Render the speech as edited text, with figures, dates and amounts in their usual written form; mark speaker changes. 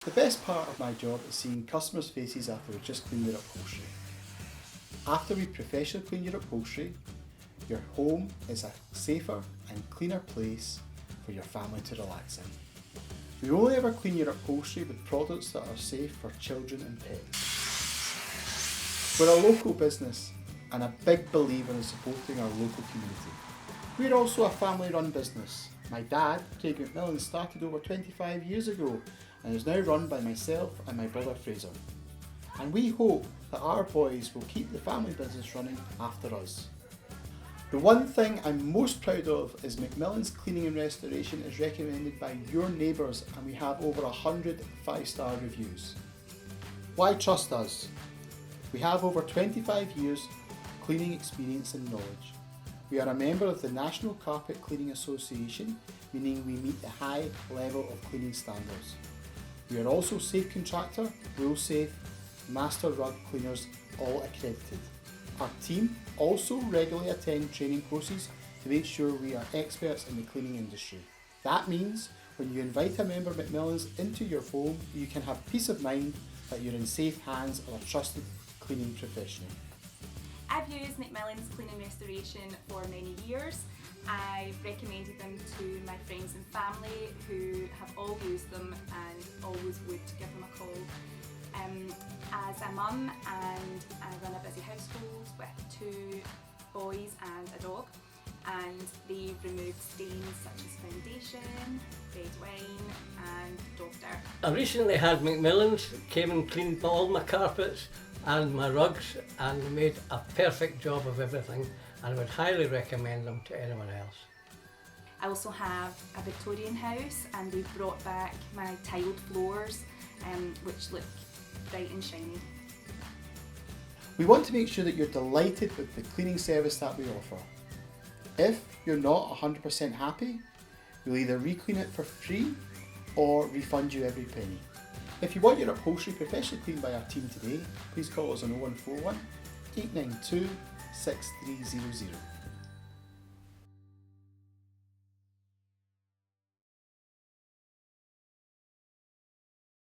Speaker 1: The best part of my job is seeing customers' faces after we've just cleaned their upholstery. After we professionally clean your upholstery, your home is a safer and cleaner place for your family to relax in. We only ever clean your upholstery with products that are safe for children and pets. We're a local business and a big believer in supporting our local community. We're also a family-run business. My dad, Craig Mcmillans, started over 25 years ago and is now run by myself and my brother Fraser. And we hope that our boys will keep the family business running after us. The one thing I'm most proud of is Mcmillans Cleaning and Restoration is recommended by your neighbours, and we have over 100 5-star reviews. Why trust us? We have over 25 years cleaning experience and knowledge. We are a member of the National Carpet Cleaning Association, meaning we meet the high level of cleaning standards. We are also Safe Contractor, Rule Safe, Master Rug Cleaners, all accredited. Our team also regularly attend training courses to make sure we are experts in the cleaning industry. That means when you invite a member of Mcmillans into your home, you can have peace of mind that you're in safe hands of a trusted cleaning professional.
Speaker 2: I've used Mcmillans Cleaning Restoration for many years. I've recommended them to my friends and family who have all used them and always would give them a call. As a mum, and I run a busy household with 2 boys and a dog, and they've removed stains such as foundation, red wine and dog dirt.
Speaker 3: I recently had Mcmillans came and cleaned all my carpets and my rugs, and they made a perfect job of everything, and I would highly recommend them to anyone else.
Speaker 2: I also have a Victorian house, and they've brought back my tiled floors, which look bright and shiny.
Speaker 1: We want to make sure that you're delighted with the cleaning service that we offer. If you're not 100% happy, we'll either re-clean it for free or refund you every penny. If you want your upholstery professionally cleaned by our team today, please call us on 0141 892 6300.